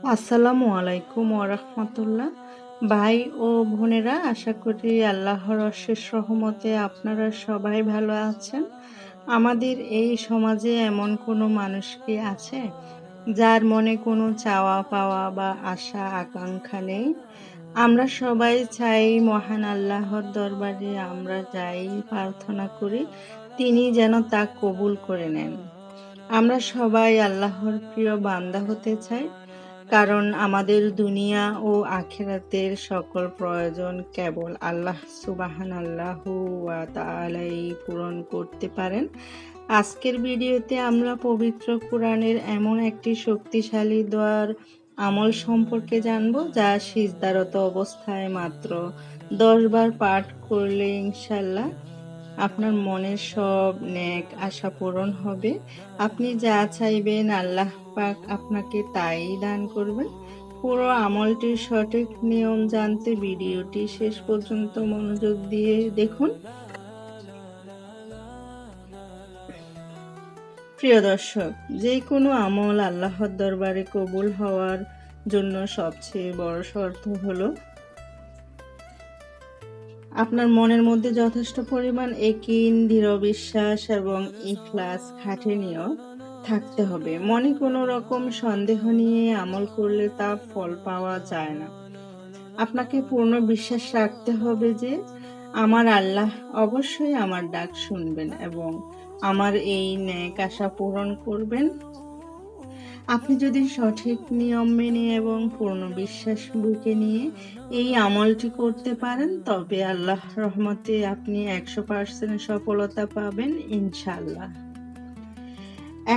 আসসালামু আলাইকুম ওরহমতুল্লাহ। ভাই ও বোনেরা, আশা করি আল্লাহর অশেষ রহমতে আপনারা সবাই ভালো আছেন। আমাদের এই সমাজে এমন কোনো মানুষ কি আছে যার মনে কোনো চাওয়া পাওয়া বা আশা আকাঙ্ক্ষা নেই? আমরা সবাই চাই মহান আল্লাহর দরবারে আমরা যাই প্রার্থনা করি তিনি যেন তা কবুল করে নেন। আমরা সবাই আল্লাহর প্রিয় বান্দা হতে চাই, কারণ আমাদের দুনিয়া ও আখিরাতের সকল প্রয়োজন কেবল আল্লাহ সুবহানাল্লাহু ওয়া তাআলাই পূরণ করতে পারেন। আজকের ভিডিওতে আমরা পবিত্র কোরআনের এমন একটি শক্তিশালী দোয়ার আমল সম্পর্কে জানব, যা সিজদারত অবস্থায় মাত্র 10 বার পাঠ করলে ইনশাল্লাহ আপনার মনের সব নেক আশা পূরণ হবে। আপনি যা চাইবেন আল্লাহ পাক আপনাকে তাই দান করবেন। পুরো আমলটির সঠিক নিয়ম জানতে ভিডিওটি শেষ পর্যন্ত মনোযোগ দিয়ে দেখুন। প্রিয় দর্শক, যে কোনো আমল আল্লাহর দরবারে কবুল হওয়ার জন্য সবচেয়ে বড় শর্ত হলো আপনার মনের মধ্যে যথেষ্ট পরিমাণ ইয়াকিন, দৃঢ় বিশ্বাস এবং ইখলাস খাঁটি থাকতে হবে। মনে কোনো রকম সন্দেহ নিয়ে আমল করলে তা ফল পাওয়া যায় না। আপনাকে পূর্ণ বিশ্বাস রাখতে হবে যে আমার আল্লাহ অবশ্যই আমার ডাক শুনবেন এবং আমার এই নেক আশা পূরণ করবেন। আপনি যদি সঠিক নিয়ম মেনে এবং পূর্ণ বিশ্বাস বুকে নিয়ে এই আমলটি করতে পারেন, তবে আল্লাহ রহমতে আপনি 100% সফলতা পাবেন ইনশাআল্লাহ।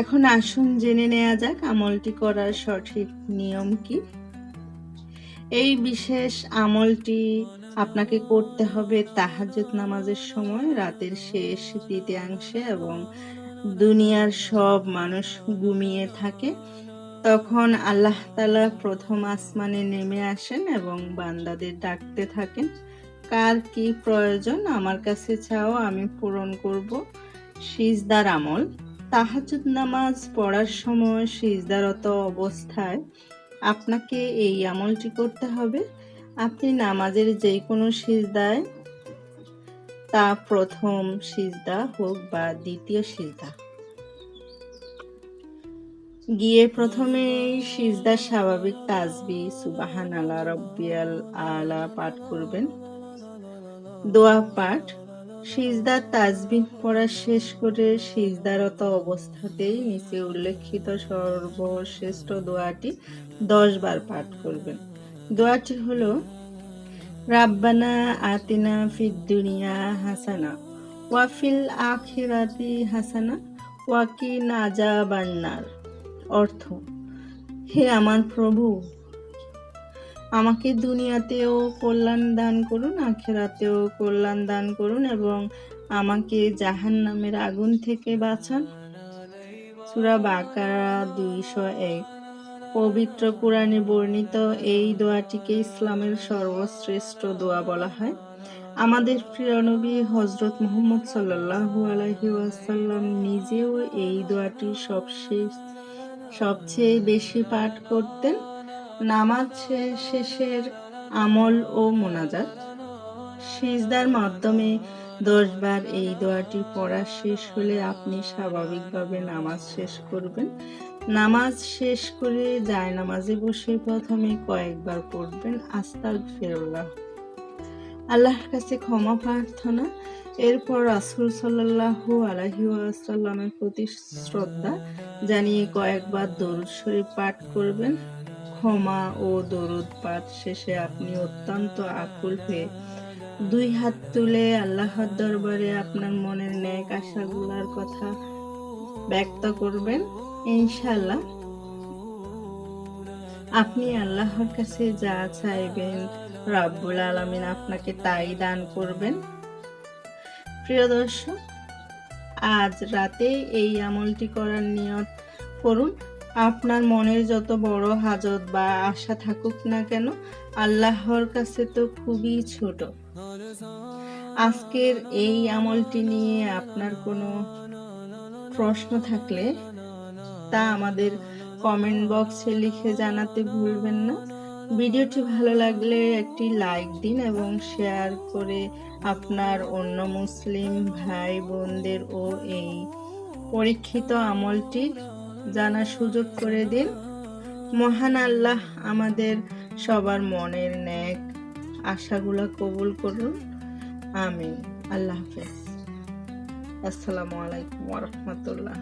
এখন আসুন জেনে নেওয়া যাক আমলটি করার সঠিক নিয়ম কি। এই বিশেষ আমলটি আপনাকে করতে হবে তাহাজ্জুদ নামাজের সময়, রাতের শেষ তৃতীয়াংশে এবং দুনিয়ার সব মানুষ ঘুমিয়ে থাকে। তখন আল্লাহ তাআলা প্রথম আসমানে নেমে আসেন এবং বান্দাদের ডাকতে থাকেন, কার কি প্রয়োজন আমার কাছে চাও, আমি পূরণ করব। সিজদার আমল। তাহাজ্জুদ নামাজ পড়ার সময় সিজদারত অবস্থায় আপনাকে এই আমলটি করতে হবে। আপনি নামাজের যে কোনো সিজদায়, তা প্রথম সিজদা হোক বা দ্বিতীয় সিজদা, গিয়ে প্রথমে সিজদার স্বাভাবিক তাসবিহ সুবহানাল্লাহ রাব্বিয়াল আলা পাঠ করবেন। দোয়া পাঠ। সিজদার তাসবিহ পড়া শেষ করে সিজদারত অবস্থাতেই নিচে উল্লেখিত সর্বশ্রেষ্ঠ দোয়াটি 10 বার পাঠ করবেন। দোয়াটি হলো, রাব্বানা আতিনা ফিদ দুনিয়া হাসানা ওয়া ফিল আখিরাতি হাসানা ওয়া কিনা আযাবান্নার। অর্থ: হে আমার প্রভু, আমাকে দুনিয়াতেও কল্যাণ দান করুন, আখিরাতেও কল্যাণ দান করুন এবং আমাকে জাহান্নামের আগুন থেকে বাঁচান। সূরা বাকারা 201। পবিত্র কোরআনে বর্ণিত এই দোয়াটিকে ইসলামের সর্বশ্রেষ্ঠ দোয়া বলা হয়। আমাদের প্রিয় নবী হযরত মুহাম্মদ সাল্লাল্লাহু আলাইহি ওয়াসাল্লাম নিজেও এই দোয়াটি সবচেয়ে বেশি পাঠ করতেন। নামাজ শেষের আমল ও মোনাজাত। সিজদার মাধ্যমে 10 বার এই দোয়াটি পড়া শেষ হলে আপনি স্বাভাবিকভাবে নামাজ শেষ করবেন। নামাজ শেষ করে জায়নামাজে বসে প্রথমে কয়েকবার পড়বেন আস্তাগফিরুল্লাহ, আল্লাহর কাছে ক্ষমা প্রার্থনা। এরপর রাসূল সাল্লাল্লাহু আলাইহি ওয়াসাল্লামের প্রতি শ্রদ্ধা জানিয়ে কয়েকবার দরুদ শরীফ পাঠ করবেন। ক্ষমা ও দরুদ পাঠ শেষে আপনি অত্যন্ত আকুল হয়ে 2 হাত তুলে আল্লাহর দরবারে আপনার মনের নেক আশাগুলোর কথা ব্যক্ত করবেন। ইনশাআল্লাহ আপনি আল্লাহর কাছে যা চাইবেন রাব্বুল আলামিন আপনাকে তাই দান করবেন। প্রিয় দর্শক, আজ রাতে এই আমলটি করার নিয়ত করুন। আপনার মনের যত বড় হাজত বা আশা থাকুক না কেন, আল্লাহর কাছে তো খুবই ছোট। আজকের এই আমলটি নিয়ে আপনার কোনো প্রশ্ন থাকলে তা আমাদের কমেন্ট বক্সে লিখে জানাতে ভুলবেন না। ভিডিওটি ভালো লাগলে একটি লাইক দিন এবং শেয়ার করে আপনার অন্য মুসলিম ভাই বোনদেরও এই পরীক্ষিত আমলটি জানার সুযোগ করে দিন। মহান আল্লাহ আমাদের সবার মনের নেক আশাগুলো কবুল করুন। আমিন। আল্লাহ হাফেজ। আসসালামু আলাইকুম ওয়া রাহমাতুল্লাহ।